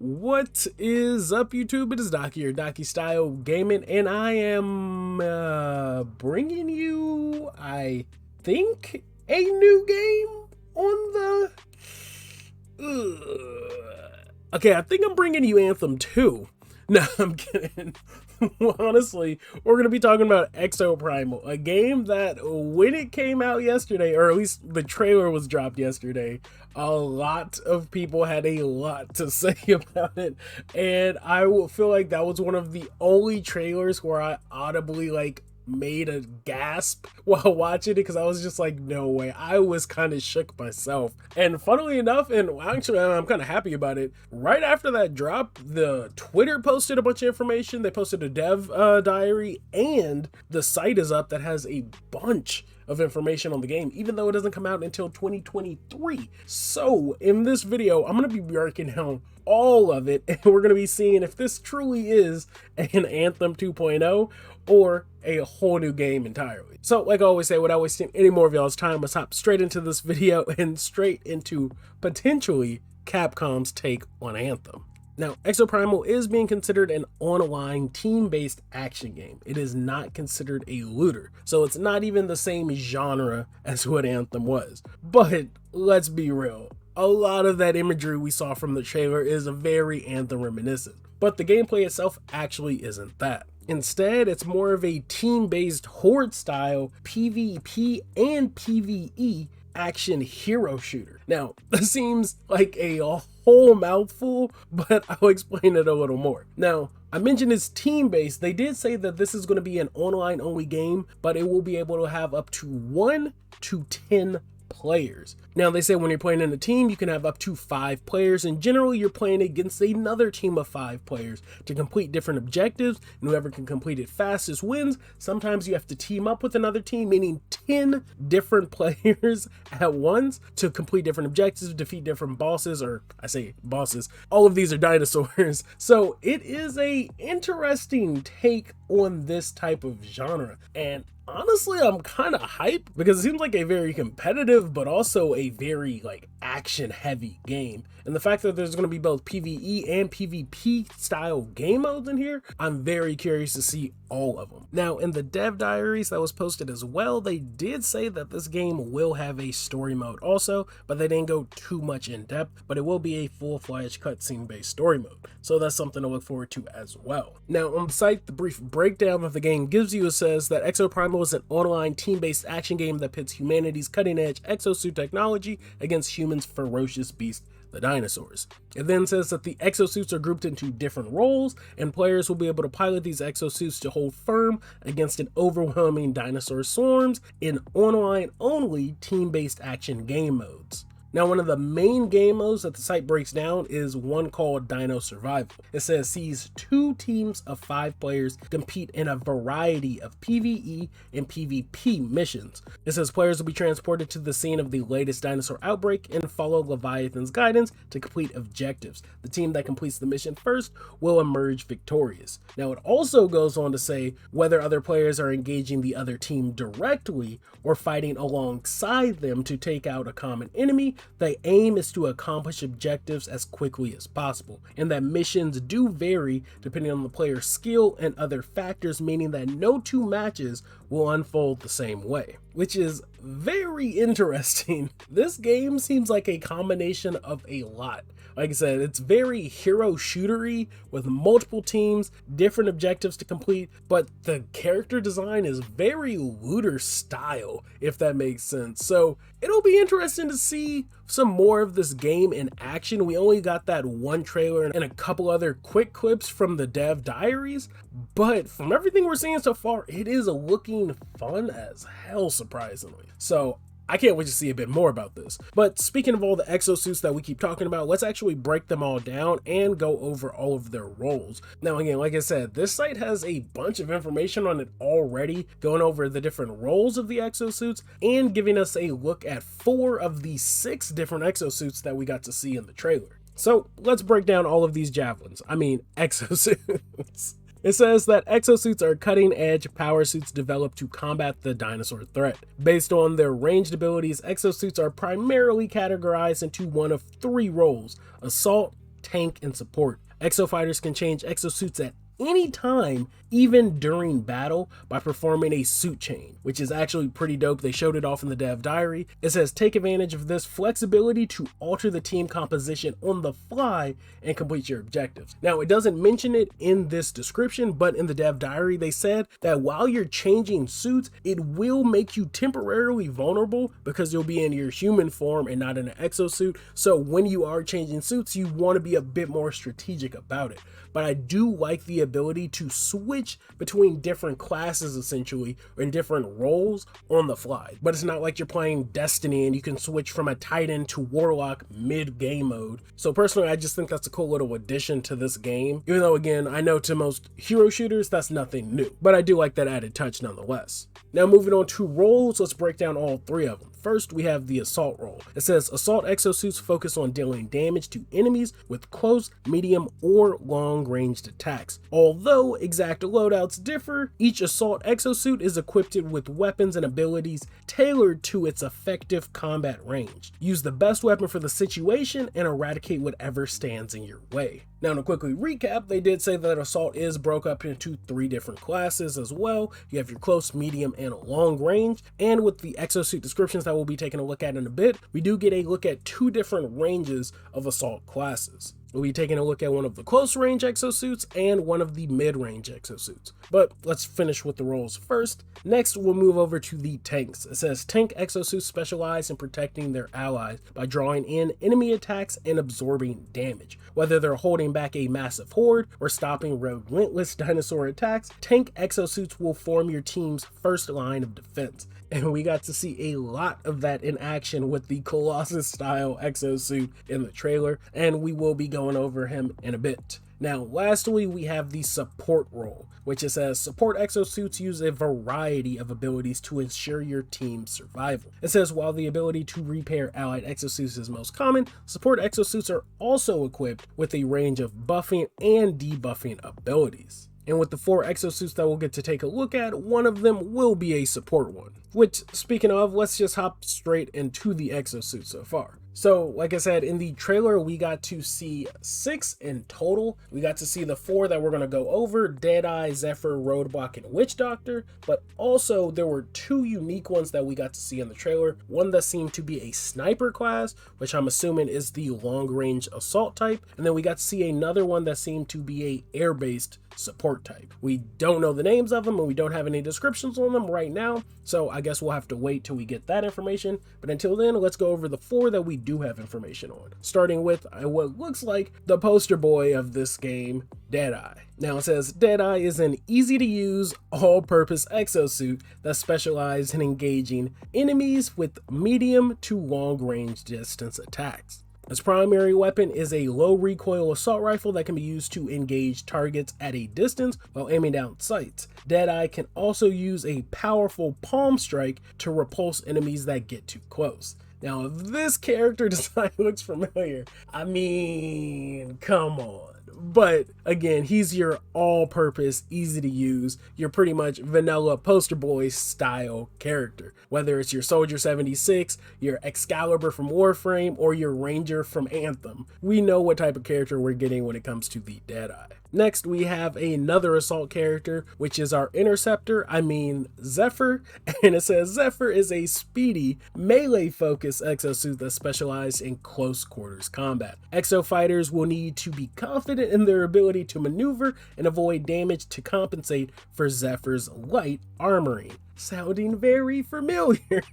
What is up, YouTube? It is Docky or Docky Style Gaming, and I am bringing you, I think, a new game on the... Okay, I think I'm bringing you Anthem 2. No, I'm kidding. Honestly, we're going to be talking about Exoprimal, a game that when it came out yesterday, or at least the trailer was dropped yesterday, a lot of people had a lot to say about it, and I will feel like that was one of the only trailers where I audibly made a gasp while watching it, because I was just like, no way. I was kind of shook myself. And funnily enough, and actually I'm kind of happy about it, right after that drop, the Twitter posted a bunch of information. They posted a dev diary, and the site is up that has a bunch of information on the game, even though it doesn't come out until 2023. So in this video, I'm going to be breaking down all of it, and we're going to be seeing if this truly is an Anthem 2.0 or a whole new game entirely. So like I always say, without wasting any more of y'all's time, let's hop straight into this video and straight into potentially Capcom's take on Anthem. Now, Exoprimal is being considered an online team-based action game. It is not considered a looter, so it's not even the same genre as what Anthem was. But let's be real, a lot of that imagery we saw from the trailer is very Anthem reminiscent, but the gameplay itself actually isn't that. Instead, it's more of a team-based horde style PvP and PvE action hero shooter. Now, this seems like a whole mouthful, but I'll explain it a little more. Now, I mentioned it's team-based. They did say that this is going to be an online-only game, but it will be able to have up to 1 to 10 players. Now, they say when you're playing in a team, you can have up to 5 players, and generally you're playing against another team of 5 players to complete different objectives, and whoever can complete it fastest wins. Sometimes you have to team up with another team, meaning 10 different players at once to complete different objectives, defeat different bosses, or I say bosses, all of these are dinosaurs. So it is a interesting take on this type of genre, and honestly, I'm kind of hyped because it seems like a very competitive, but also a very action heavy game. And the fact that there's going to be both PvE and PvP style game modes in here, I'm very curious to see all of them. Now, in the dev diaries that was posted as well, they did say that this game will have a story mode also, but they didn't go too much in depth, but it will be a full-fledged cutscene based story mode. So that's something to look forward to as well. Now, on the site, the brief breakdown that the game gives you says that Exoprimal is an online team-based action game that pits humanity's cutting-edge exosuit technology against humans' ferocious beast, the dinosaurs. It then says that the exosuits are grouped into different roles, and players will be able to pilot these exosuits to hold firm against an overwhelming dinosaur swarms in online-only team-based action game modes. Now, one of the main game modes that the site breaks down is one called Dino Survival. It says sees 2 teams of 5 players compete in a variety of PvE and PvP missions. It says players will be transported to the scene of the latest dinosaur outbreak and follow Leviathan's guidance to complete objectives. The team that completes the mission first will emerge victorious. Now, it also goes on to say whether other players are engaging the other team directly or fighting alongside them to take out a common enemy. The aim is to accomplish objectives as quickly as possible, and that missions do vary depending on the player's skill and other factors, meaning that no 2 matches will unfold the same way, which is very interesting. This game seems like a combination of a lot. Like I said, it's very hero shootery with multiple teams, different objectives to complete, but the character design is very looter style, if that makes sense. So it'll be interesting to see some more of this game in action. We only got that one trailer and a couple other quick clips from the dev diaries, but from everything we're seeing so far, it is looking fun as hell, surprisingly. So I can't wait to see a bit more about this. But speaking of all the exosuits that we keep talking about, let's actually break them all down and go over all of their roles. Now, again, like I said, this site has a bunch of information on it already, going over the different roles of the exosuits and giving us a look at 4 of the 6 different exosuits that we got to see in the trailer. So let's break down all of these exosuits. It says that exosuits are cutting-edge power suits developed to combat the dinosaur threat. Based on their ranged abilities, exosuits are primarily categorized into one of 3 roles: assault, tank, and support. Exo fighters can change exosuits at any time, even during battle, by performing a suit change, which is actually pretty dope. They showed it off in the dev diary. It says, take advantage of this flexibility to alter the team composition on the fly and complete your objectives. Now, it doesn't mention it in this description, but in the dev diary, they said that while you're changing suits, it will make you temporarily vulnerable because you'll be in your human form and not in an exosuit. So when you are changing suits, you want to be a bit more strategic about it. But I do like the ability to switch between different classes, essentially, or in different roles on the fly. But it's not like you're playing Destiny and you can switch from a Titan to Warlock mid-game mode. So personally, I just think that's a cool little addition to this game. Even though, again, I know to most hero shooters, that's nothing new. But I do like that added touch nonetheless. Now moving on to roles, let's break down all three of them. First, we have the Assault role. It says, Assault exosuits focus on dealing damage to enemies with close, medium, or long-ranged attacks. Although exact loadouts differ, each Assault exosuit is equipped with weapons and abilities tailored to its effective combat range. Use the best weapon for the situation and eradicate whatever stands in your way. Now, to quickly recap, they did say that Assault is broke up into 3 different classes as well. You have your close, medium, and long range. And with the exosuit descriptions that we'll be taking a look at in a bit, we do get a look at 2 different ranges of Assault classes. We'll be taking a look at one of the close range exosuits and one of the mid-range exosuits. But let's finish with the roles first. Next, we'll move over to the tanks. It says tank exosuits specialize in protecting their allies by drawing in enemy attacks and absorbing damage. Whether they're holding back a massive horde or stopping relentless dinosaur attacks, tank exosuits will form your team's first line of defense. And we got to see a lot of that in action with the Colossus style exosuit in the trailer, and we will be going over him in a bit. Now, lastly, we have the support role, which it says support exosuits use a variety of abilities to ensure your team's survival. It says while the ability to repair allied exosuits is most common, support exosuits are also equipped with a range of buffing and debuffing abilities. And with the 4 exosuits that we'll get to take a look at, one of them will be a support one. Which, speaking of, let's just hop straight into the exosuit so far. So, like I said, in the trailer, we got to see 6 in total. We got to see the 4 that we're going to go over, Deadeye, Zephyr, Roadblock, and Witch Doctor. But also, there were 2 unique ones that we got to see in the trailer. One that seemed to be a sniper class, which I'm assuming is the long-range assault type. And then we got to see another one that seemed to be a air-based support type. We don't know the names of them and we don't have any descriptions on them right now, so I guess we'll have to wait till we get that information. But until then, let's go over the 4 that we do have information on, starting with what looks like the poster boy of this game, Deadeye. Now it says Deadeye is an easy to use all-purpose exosuit that specializes in engaging enemies with medium to long range distance attacks. Its primary weapon is a low recoil assault rifle that can be used to engage targets at a distance while aiming down sights. Deadeye can also use a powerful palm strike to repulse enemies that get too close. Now, if this character design looks familiar, I mean, come on. But again, he's your all-purpose, easy to use, your pretty much vanilla poster boy style character. Whether it's your Soldier 76, your Excalibur from Warframe, or your Ranger from Anthem, we know what type of character we're getting when it comes to the Deadeye. Next, we have another assault character, which is our interceptor, Zephyr, and it says Zephyr is a speedy, melee-focused exosuit that specializes in close quarters combat. Exo fighters will need to be confident in their ability to maneuver and avoid damage to compensate for Zephyr's light armoring. Sounding very familiar.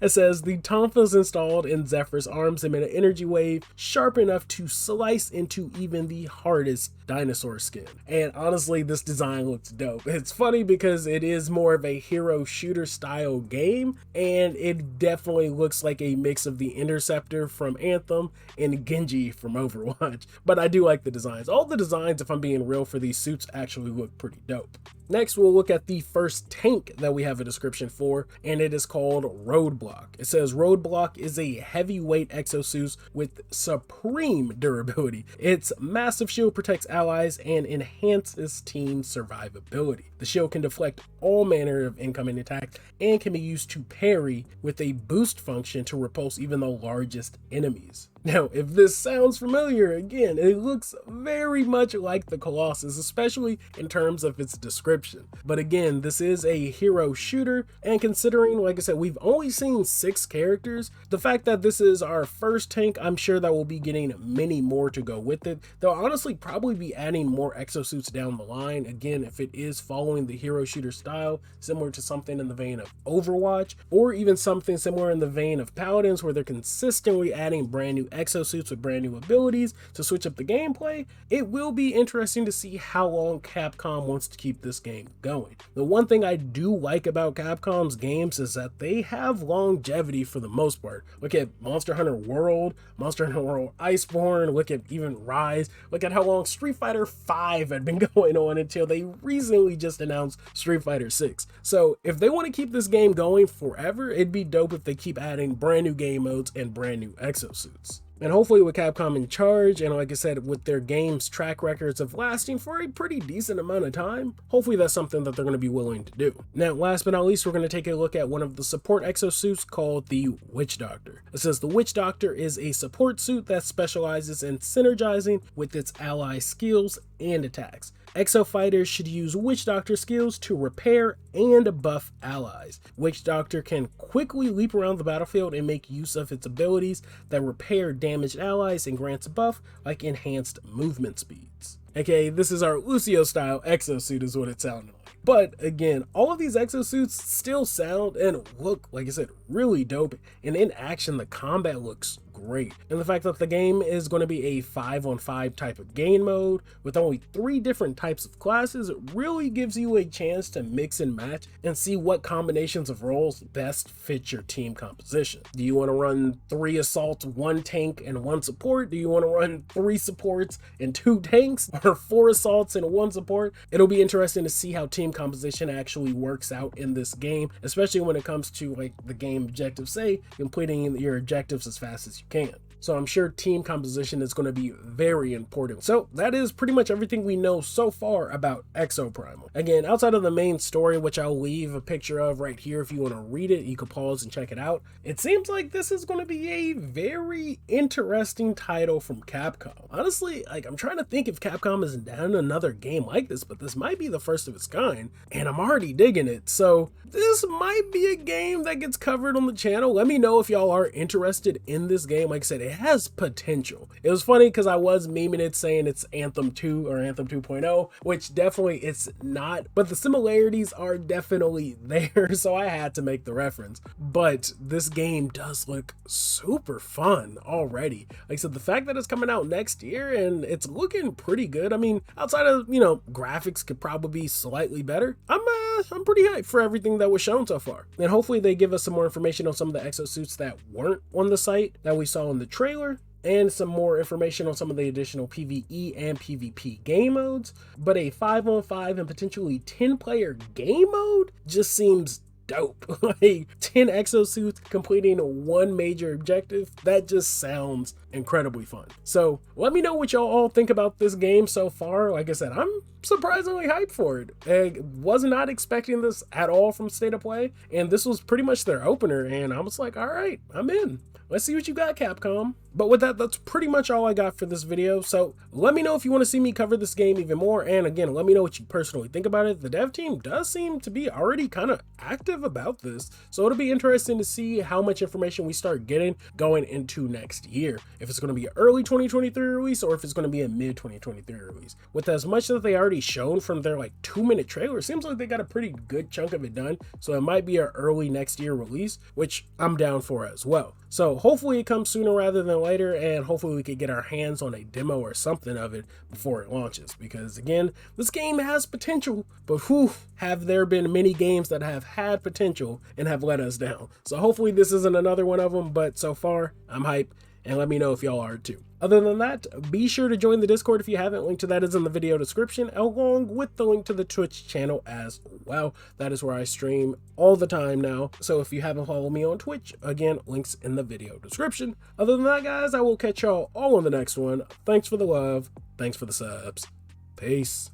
It says the tonfas installed in Zephyr's arms emit an energy wave sharp enough to slice into even the hardest dinosaur skin. And honestly, this design looks dope. It's funny because it is more of a hero shooter style game, and it definitely looks like a mix of the Interceptor from Anthem and Genji from Overwatch. But I do like the designs. All the designs, if I'm being real, for these suits actually look pretty dope. Next, we'll look at the first tank that we have a description for, and it is called Roadblock. It says Roadblock is a heavyweight exosuit with supreme durability. Its massive shield protects allies and enhances team survivability. The shield can deflect all manner of incoming attacks and can be used to parry with a boost function to repulse even the largest enemies. Now, if this sounds familiar, again, it looks very much like the Colossus, especially in terms of its description. But again, this is a hero shooter, and considering, like I said, we've only seen 6 characters, the fact that this is our first tank, I'm sure that we'll be getting many more to go with it. They'll honestly probably be adding more exosuits down the line, again, if it is following the hero shooter style, similar to something in the vein of Overwatch, or even something similar in the vein of Paladins, where they're consistently adding brand new exosuits with brand new abilities to switch up the gameplay. It will be interesting to see how long Capcom wants to keep this game going. The one thing I do like about Capcom's games is that they have longevity for the most part. Look at Monster Hunter World, Monster Hunter World Iceborne, look at even Rise, look at how long Street Fighter V had been going on until they recently just announced Street Fighter 6. So if they want to keep this game going forever, it'd be dope if they keep adding brand new game modes and brand new exosuits. And hopefully with Capcom in charge, and like I said, with their games track records of lasting for a pretty decent amount of time, hopefully that's something that they're going to be willing to do. Now, last but not least, we're going to take a look at one of the support exosuits called the Witch Doctor. It says the Witch Doctor is a support suit that specializes in synergizing with its ally skills and attacks. Exo fighters should use Witch Doctor skills to repair and buff allies. Witch Doctor can quickly leap around the battlefield and make use of its abilities that repair damaged allies and grants a buff like enhanced movement speeds. Okay, this is our Lucio style exosuit is what it sounded like. But again, all of these exosuits still sound and look, like I said, really dope. And in action, the combat looks great. And the fact that the game is going to be a 5-on-5 type of game mode with only 3 different types of classes, it really gives you a chance to mix and match and see what combinations of roles best fit your team composition. Do you want to run 3 assaults, 1 tank, and 1 support? Do you want to run 3 supports and 2 tanks, or 4 assaults and 1 support? It'll be interesting to see how team composition actually works out in this game, especially when it comes to like the game objective, say completing your objectives as fast as you can. So I'm sure team composition is going to be very important. So that is pretty much everything we know so far about Exoprimal. Again, outside of the main story, which I'll leave a picture of right here if you want to read it, you can pause and check it out. It seems like this is going to be a very interesting title from Capcom. Honestly, like, I'm trying to think if Capcom has done another game like this, but this might be the first of its kind, and I'm already digging it. So this might be a game that gets covered on the channel. Let me know if y'all are interested in this game. Like I said, it has potential. It was funny because I was memeing it saying it's Anthem 2 or Anthem 2.0, which definitely it's not, but the similarities are definitely there, so I had to make the reference. But this game does look super fun already. Like I said, the fact that it's coming out next year and it's looking pretty good. I mean, outside of, you know, graphics could probably be slightly better. I'm pretty hyped for everything that was shown so far. And hopefully they give us some more information on some of the exosuits that weren't on the site that we saw in the trailer, and some more information on some of the additional PvE and PvP game modes. But a 5-on-5 and potentially 10-player game mode just seems dope. Like 10 exosuits completing 1 major objective, that just sounds incredibly fun. So let me know what y'all all think about this game so far. Like I said, I'm surprisingly hyped for it. I was not expecting this at all from State of Play, and this was pretty much their opener, and I was like, all right, I'm in. Let's see what you got, Capcom. But with that, that's pretty much all I got for this video. So let me know if you want to see me cover this game even more. And again, let me know what you personally think about it. The dev team does seem to be already kind of active about this. So it'll be interesting to see how much information we start getting going into next year. If it's going to be an early 2023 release or if it's going to be a mid 2023 release. With as much that they already shown from their like 2-minute trailer, it seems like they got a pretty good chunk of it done. So it might be an early next year release, which I'm down for as well. So hopefully it comes sooner rather than later, and hopefully we could get our hands on a demo or something of it before it launches, because again, this game has potential, but whew, have there been many games that have had potential and have let us down. So hopefully this isn't another one of them, but so far I'm hyped, and let me know if y'all are too. Other than that, be sure to join the Discord if you haven't. Link to that is in the video description, along with the link to the Twitch channel as well. That is where I stream all the time now. So if you haven't followed me on Twitch, again, links in the video description. Other than that, guys, I will catch y'all all on the next one. Thanks for the love. Thanks for the subs. Peace.